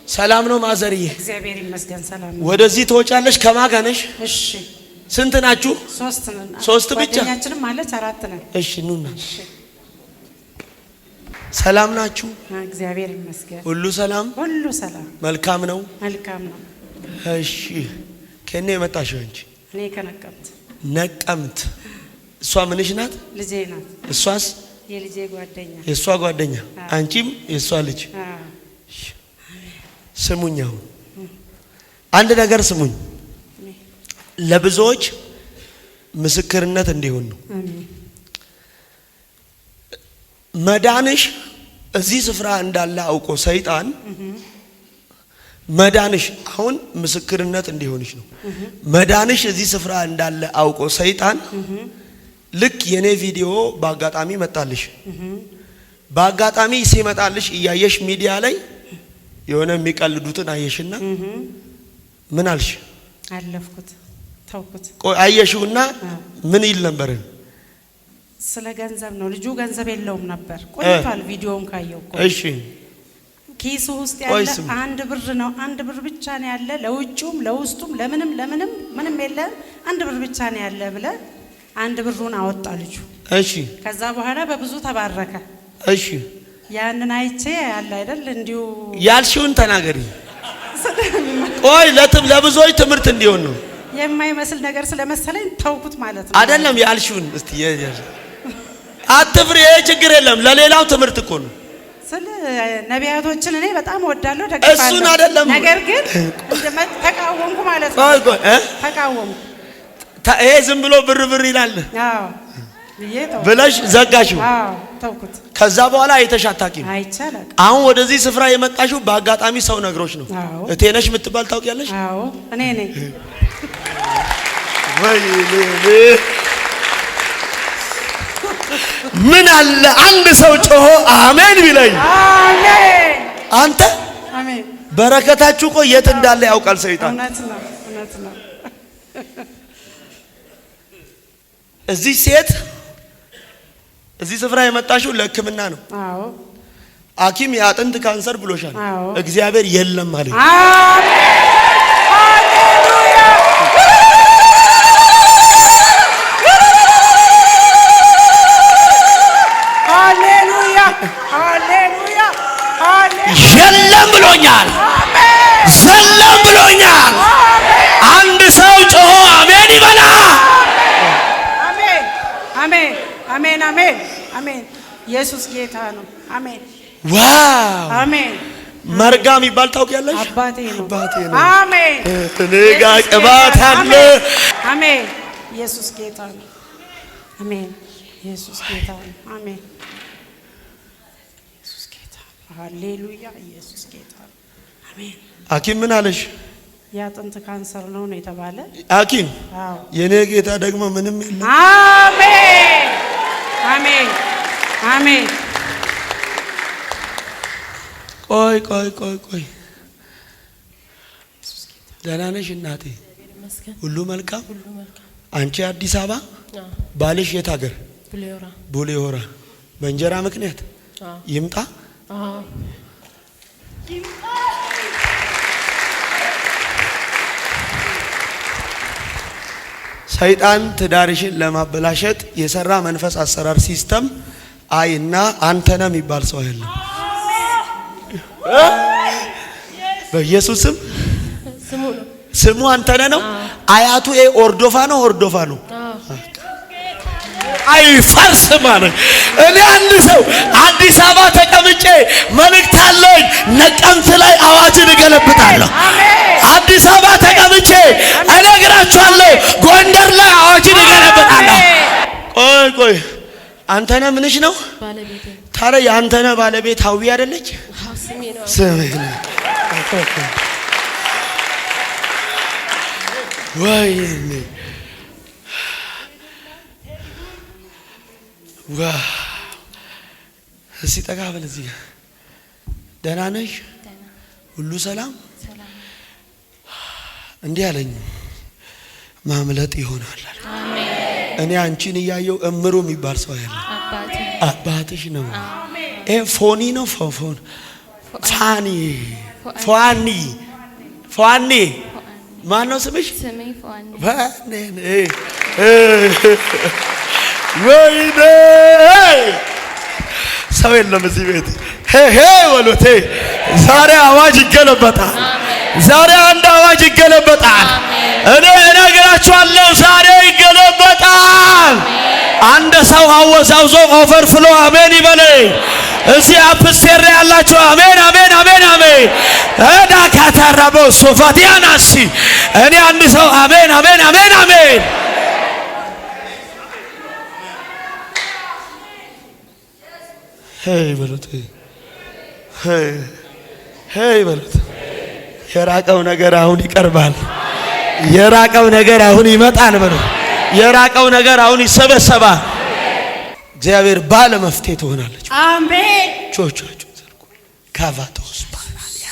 ሰላም ነው ማዘርዬ? እግዚአብሔር ይመስገን ሰላም ነው። ወደዚህ ተወጫለሽ ከማን ጋር ነሽ? እሺ ስንት ናችሁ? ሶስት ነን። ሶስት ብቻ? ጓደኛችንም ማለት አራት ነን። እሺ ኑና። ሰላም ናችሁ? እግዚአብሔር ይመስገን ሁሉ ሰላም? ሁሉ ሰላም መልካም ነው? መልካም ነው። እሺ ከኔ የመጣሽው እንጂ እኔ ከነቀምት። ነቀምት። እሷ ምንሽ ናት? ልጄ ናት። እሷስ? የልጄ ጓደኛ። የሷ ጓደኛ አንቺም የሷ ልጅ። ስሙኝ፣ አሁን አንድ ነገር ስሙኝ፣ ለብዙዎች ምስክርነት እንዲሆን ነው። መዳንሽ እዚህ ስፍራ እንዳለ አውቆ ሰይጣን መዳንሽ አሁን ምስክርነት እንዲሆንሽ ነው። መዳንሽ እዚህ ስፍራ እንዳለ አውቆ ሰይጣን ልክ የኔ ቪዲዮ በአጋጣሚ መጣልሽ። በአጋጣሚ ሲመጣልሽ እያየሽ ሚዲያ ላይ የሆነ የሚቀልዱትን አየሽና ምን አልሽ? አለፍኩት፣ ተውኩት። ቆይ አየሽውና ምን ይል ነበር? ስለ ገንዘብ ነው። ልጁ ገንዘብ የለውም ነበር። ቆይቷል ቪዲዮውን ካየው እኮ። እሺ ኪሱ ውስጥ ያለ አንድ ብር ነው። አንድ ብር ብቻ ነው ያለ። ለውጭውም ለውስጡም ለምንም ምንም የለም። አንድ ብር ብቻ ነው ያለ ብለ አንድ ብሩን አወጣ ልጁ። እሺ ከዛ በኋላ በብዙ ተባረከ። እሺ ያንን አይቼ ያለ አይደል እንዲሁ ያልሽውን ተናገሪ። ቆይ ለብዙዎች ትምህርት እንዲሆን ነው። የማይመስል ነገር ስለመሰለኝ ተውኩት ማለት ነው። አይደለም ያልሽውን እስቲ አትፍሪ፣ ችግር የለም። ለሌላው ትምህርት እኮ ነው። ስለ ነቢያቶችን እኔ በጣም ወዳለሁ፣ ደግፋለሁ። እሱን አይደለም ነገር ግን ተቃወምኩ ማለት ነው። ተቃወምኩ። ይሄ ዝም ብሎ ብር ይላል። አዎ ብለሽ ዘጋሽው። አዎ ተውኩት። ከዛ በኋላ አይተሻታቂም። አይቻልም። አሁን ወደዚህ ስፍራ የመጣሽው በአጋጣሚ ሰው ነግሮሽ ነው። እቴነሽ የምትባል ታውቂያለሽ? አዎ እኔ ነኝ። ምን አለ አንድ ሰው ጮሆ አሜን ቢለኝ። አሜን። አንተ አሜን። በረከታችሁ እኮ የት እንዳለ ያውቃል ሰይጣን። እውነት ነው፣ እውነት ነው። እዚህ ሴት እዚህ ስፍራ የመጣሽው ለሕክምና ነው። አዎ ሐኪም የአጥንት ካንሰር ብሎሻል። አዎ እግዚአብሔር የለም ማለት። አሜን። ሃሌሉያ። ሃሌሉያ ሃሌሉያ ሃሌሉያ። የለም ብሎኛል። አሜን። ዘለም ብሎኛል። አንድ ሰው ጮሆ አሜን ይበላ። አሜን አሜን አሜን አሜን አሜን። ኢየሱስ ጌታ ነው። አሜን። ዋው አሜን። መርጋ የሚባል ታውቂያለሽ? አባቴ ነው። አባቴ ነው። አሜን። እኔ ጋር ቅባት አለ። አሜን። ኢየሱስ ጌታ ነው። አሜን። ኢየሱስ ጌታ ነው። አሜን። ኢየሱስ ጌታ ነው። ሃሌሉያ። ኢየሱስ ጌታ ነው። አሜን። ሐኪም ምን አለሽ? የአጥንት ካንሰር ነው የተባለ ሐኪም። አዎ የኔ ጌታ ደግሞ ምንም የለም። አሜን አሜን አሜን። ቆይ ደህና ነሽ እናቴ? ሁሉ መልካም። አንቺ አዲስ አበባ፣ ባልሽ የት ሀገር? ቡሌ ሆራ። በእንጀራ ምክንያት ይምጣ። ሰይጣን ትዳርሽን ለማበላሸት የሰራ መንፈስ አሰራር ሲስተም አይና አንተነ የሚባል ሰው ያለ በኢየሱስም ስሙ አንተነ ነው። አያቱ ኦርዶፋ ነው። አይፈርስ ማለት እኔ አንድ ሰው አዲስ አበባ ተቀምጬ መልእክት አለኝ። ነቀምት ላይ አዋጅን እገለብጣለሁ። አዲስ አበባ ተቀምጬ እነግራችኋለሁ። ጎንደር ላይ አዋጅን እገለብጣለሁ። ቆይ አንተነህ ምንሽ ነው? ባለቤቴ። ታዲያ የአንተነህ ባለቤት ሀዊ አይደለች? ስሜ ነው። ወይኔ ዋው! እስቲ ጠጋ በል እዚህ። ደህና ነሽ? ሁሉ ሰላም? እንዲህ አለኝ፣ ማምለጥ ይሆናል። እኔ አንቺን እያየው እምሩ የሚባል ሰው ያለ አባትሽ ነው። ፎኒ ነው ፋኒ ፏኒ ፏኒ ማን ነው ስምሽ? ስሜ ፏኒ። ወይኔ ሰው የለም እዚህ ቤት። ሄ ወሎቴ ዛሬ አዋጅ ይገለበጣል። ዛሬ አንድ አዋጅ ይገለበጣል። እኔ እነግራችኋለሁ ዛሬ ይገለበጣል። አንድ ሰው አወዛውዞ ኦቨርፍሎ አሜን ይበለኝ። እዚህ አፕስቴር ያላችሁ አሜን አሜን አሜን አሜን። እዳ ካታራቦ ሶፋቲያናሲ እኔ አንድ ሰው አሜን አሜን አሜን አሜን። ሄይ በሉት ሄይ በሉት። የራቀው ነገር አሁን ይቀርባል። የራቀው ነገር አሁን ይመጣል በሉት። የራቀው ነገር አሁን ይሰበሰባል። እግዚአብሔር ባለ መፍትሄ ትሆናለች። አሜን። ቾቻችሁ ዘልኩ ካቫቶስ ባራዲያ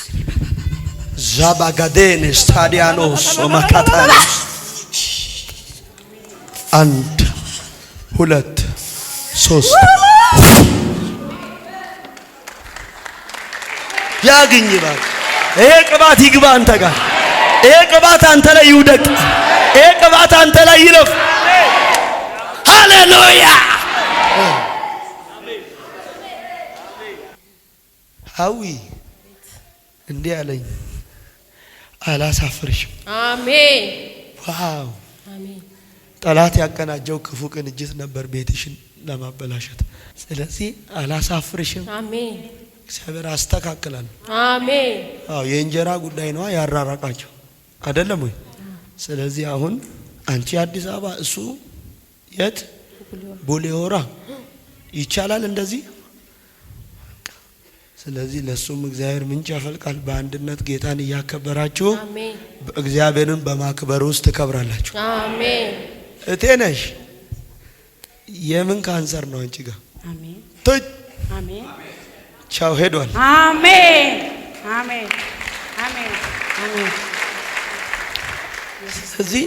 ዛባጋዴን ስታዲያኖስ ኦማካታኖስ 1 2 3 ያግኝ ባል ይሄ ቅባት ይግባ አንተ ጋር። ይሄ ቅባት አንተ ላይ ይውደቅ። ይሄ ቅባት አንተ ላይ ይለፍ። ሃሌሉያ አዊ እንዲህ አለኝ፣ አላሳፍርሽም። አሜን። ዋው አሜን። ጠላት ያቀናጀው ክፉ ቅንጅት ነበር ቤትሽን ለማበላሸት። ስለዚህ አላሳፍርሽም። አሜን። እግዚአብሔር አስተካክላል። አሜን። አዎ የእንጀራ ጉዳይ ነው ያራራቃቸው አይደለም ወይ? ስለዚህ አሁን አንቺ አዲስ አበባ እሱ የት ቦሌ ሆራ ይቻላል እንደዚህ። ስለዚህ ለሱም እግዚአብሔር ምንጭ ያፈልቃል። በአንድነት ጌታን እያከበራችሁ አሜን። እግዚአብሔርን በማክበር ውስጥ ተከብራላችሁ። አሜን። እቴነሽ የምን ካንሰር ነው አንቺ ጋር? አሜን አሜን። ቻው ሄዷል። አሜን አሜን አሜን አሜን። ስለዚህ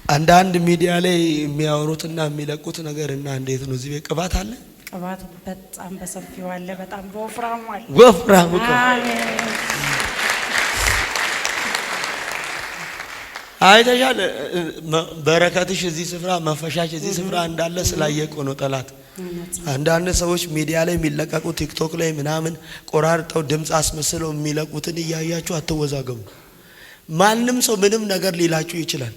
አንዳንድ ሚዲያ ላይ የሚያወሩትና የሚለቁት ነገር እና እንዴት ነው? እዚህ ቤት ቅባት አለ። ቅባቱ በጣም በሰፊው አለ። በጣም በወፍራሙ አለ። ወፍራሙ አይተሻል። በረከትሽ እዚህ ስፍራ መፈሻሽ እዚህ ስፍራ እንዳለ ስላየቆ ነው ጠላት። አንዳንድ ሰዎች ሚዲያ ላይ የሚለቀቁ ቲክቶክ ላይ ምናምን ቆራርጠው ድምጽ አስመስለው የሚለቁትን እያያችሁ አትወዛገቡ። ማንም ሰው ምንም ነገር ሊላችሁ ይችላል።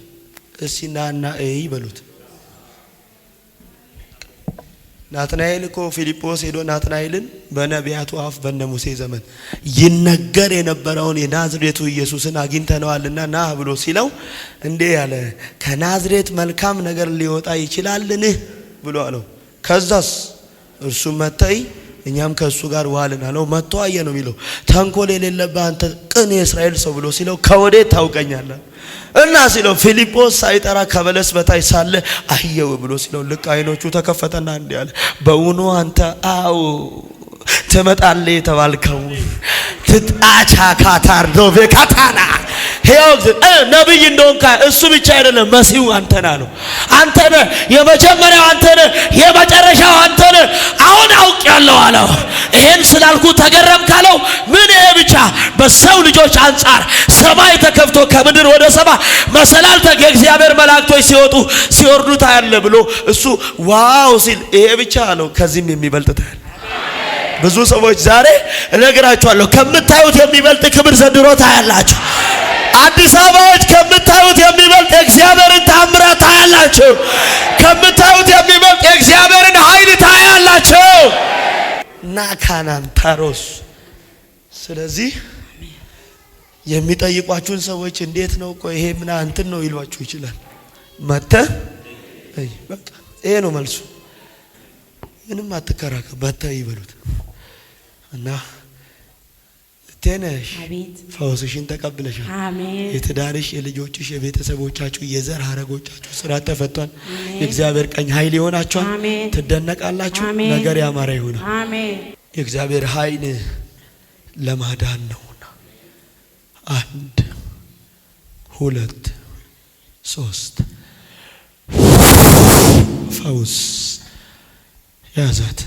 እስቲ ናና ይበሉት። ናትናኤል እኮ ፊልጶስ ሄዶ ናትናኤልን በነቢያቱ አፍ በነ ሙሴ ዘመን ይነገር የነበረውን የናዝሬቱ ኢየሱስን አግኝተነዋልና ና ብሎ ሲለው እንዴ ያለ ከናዝሬት መልካም ነገር ሊወጣ ይችላልን ብሎ አለው። ከዛስ እርሱ መተይ እኛም ከሱ ጋር ዋልን አለው። መጥቶ አየ ነው የሚለው። ተንኮል የሌለበት አንተ ቅን የእስራኤል ሰው ብሎ ሲለው ከወዴት ታውቀኛለህ እና ሲለው ፊልጶስ ሳይጠራ ከበለስ በታይ ሳለ አየው ብሎ ሲለው ልክ አይኖቹ ተከፈተና እንዲህ አለ፣ በእውኑ አንተ አው ትመጣለህ የተባልከው ትጣቻ ካታርዶ በካታና ሄው ነብይ እንደሆንካ እሱ ብቻ አይደለም መሲሁ አንተና ነው። አንተነ የመጀመሪያው አንተነ የመጨረሻው አንተነ አሁን አውቄያለሁ አለው። ይሄን ስላልኩ ተገረም ካለው ምን ይሄ ብቻ በሰው ልጆች አንፃር ሰማይ ተከፍቶ ከምድር ወደ ሰማይ መሰላል የእግዚአብሔር መላእክቶች ሲወጡ ሲወርዱ ታያለ ብሎ እሱ ዋው ሲል ይሄ ብቻ አለው። ከዚህም የሚበልጥ ታያለ። ብዙ ሰዎች ዛሬ እነግራችኋለሁ ከምታዩት የሚበልጥ ክብር ዘንድሮ ታያላችሁ። አዲስ አበባዎች ከምታዩት የሚበልጥ እግዚአብሔርን ታምራት ታያላችሁ። ከምታዩት የሚበልጥ እግዚአብሔርን ኃይል ታያላችሁ። ናካናን ታሮስ። ስለዚህ የሚጠይቋችሁን ሰዎች እንዴት ነው ቆይ ይሄ ምን እንትን ነው ይሏችሁ ይችላል። መተ በቃ ይሄ ነው መልሱ። ምንም አትከራከር በተ ይበሉት እና ተነሽ ፈውስሽን ተቀብለሻል። አሜን። የትዳርሽ፣ የልጆችሽ፣ የቤተሰቦቻችሁ የዘር ሐረጎቻችሁ ስራ ተፈቷል። የእግዚአብሔር ቀኝ ኃይል ይሆናችኋል። ትደነቃላችሁ። ነገር ያማረ ይሆናል። አሜን። የእግዚአብሔር ኃይል ለማዳን ነውና 1 2 3 ፈውስ ያዛት።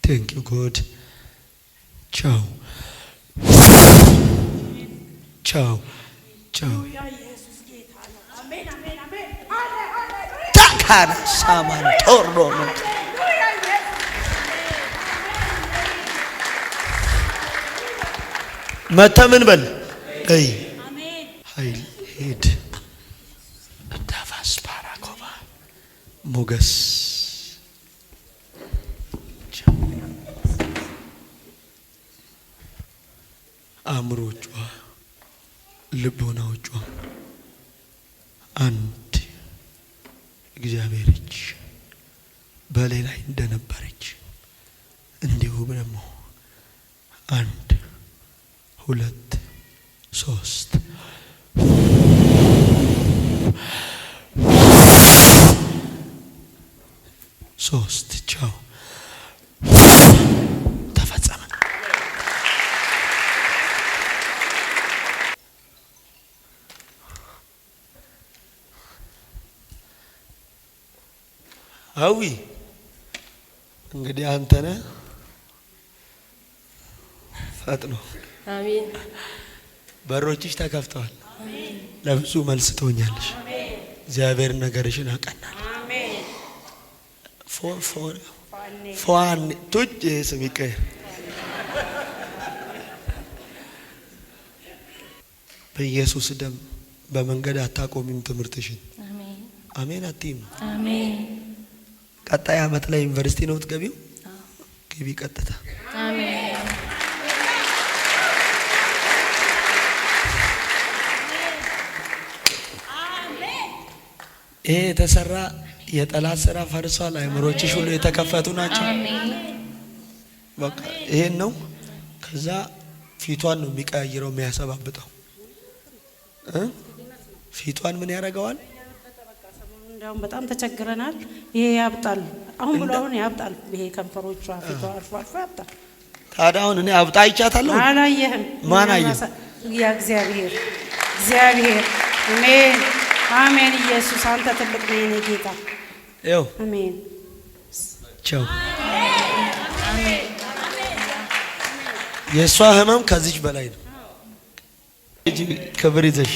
ቴንክ ዩ ጎድ ቻው ቻው ቻው። ታካራ ሳማን ጦርዶ ነው መተምን በል አይ ኃይል ሄድ ዳቫስ ፓራኮባ ሞገስ አእምሮቿ ልቦናዎቿ አንድ እግዚአብሔር እጅ በሌላ እንደነበረች እንዲሁ ደግሞ አንድ ሁለት ሶስት ሶስት ቻው ተፈጸመ። አዊ እንግዲህ አንተ ነህ ፈጥኖ አሜን። በሮችሽ ተከፍተዋል። ለብዙ መልስ ትሆኛለሽ። እግዚአብሔር ነገርሽን አቀናል። ፎን ቱጅ ስሚቀ በኢየሱስ ደም በመንገድ አታቆሚም ትምህርትሽን። አሜን አሜን አትይም። አሜን። ቀጣይ አመት ላይ ዩኒቨርሲቲ ነው ትገቢው? ግቢ ቀጥታ። አሜን ይሄ የተሰራ የጠላት ስራ ፈርሷል። አይምሮችሽ ሁሉ የተከፈቱ ናቸው። አሜን። በቃ ይሄን ነው። ከዛ ፊቷን ነው የሚቀያይረው የሚያሰባብጠው። ፊቷን ምን ያደርገዋል? እንደውም በጣም ተቸግረናል። ይሄ ያብጣል። አሁን ብሎ አሁን ያብጣል። ይሄ ከንፈሮቿ ፊቷ አልፎ አልፎ ያብጣል። ታዲያ አሁን እኔ አብጣ አይቻታለሁ። አላየህም? ማን አየ? ያ እግዚአብሔር እግዚአብሔር። አሜን አሜን። ኢየሱስ አንተ ትልቅ ነህ የኔ ጌታ። ይኸው አሜን ቻው። የእሷ ህመም ከዚች በላይ ነው። እጂ ክብር ይዘሽ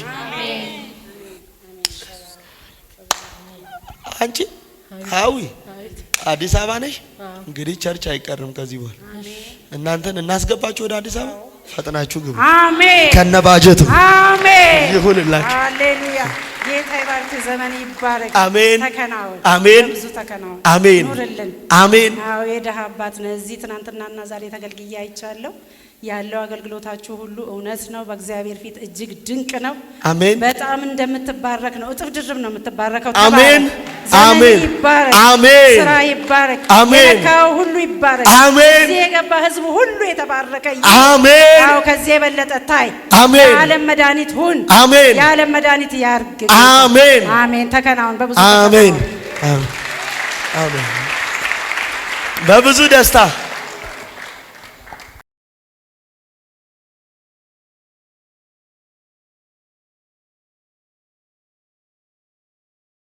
አንቺ አዊ አዲስ አበባ ነሽ። እንግዲህ ቸርች አይቀርም ከዚህ በኋላ እናንተን እናስገባችሁ ወደ አዲስ አበባ። ፈጥናችሁ ግቡ። አሜን። ከነባጀቱ አሜን ይሁንላችሁ። ሃሌሉያ። ጌታ ይባርክ። ዘመን ይባረክ። አሜን ተከናወን። አሜን ብዙ ተከናወን። አሜን ኑርልን። አሜን። አዎ የደሃ አባት ነህ። እዚህ ትናንትናና ዛሬ ተገልግዬ አይቻለሁ። ያለው አገልግሎታችሁ ሁሉ እውነት ነው። በእግዚአብሔር ፊት እጅግ ድንቅ ነው። አሜን። በጣም እንደምትባረክ ነው። እጥፍ ድርብ ነው የምትባረከው። አሜን አሜን ይባረክ። አሜን። ስራ ይባረክ። አሜን። የነካው ሁሉ ይባረክ። አሜን። እዚህ የገባ ህዝብ ሁሉ የተባረከ አሜን። አዎ ከዚህ የበለጠ ታይ። አሜን። የዓለም መድኃኒት ሁን። አሜን። የዓለም መድኃኒት ያርግ። አሜን አሜን። ተከናወን በብዙ አሜን አሜን። በብዙ ደስታ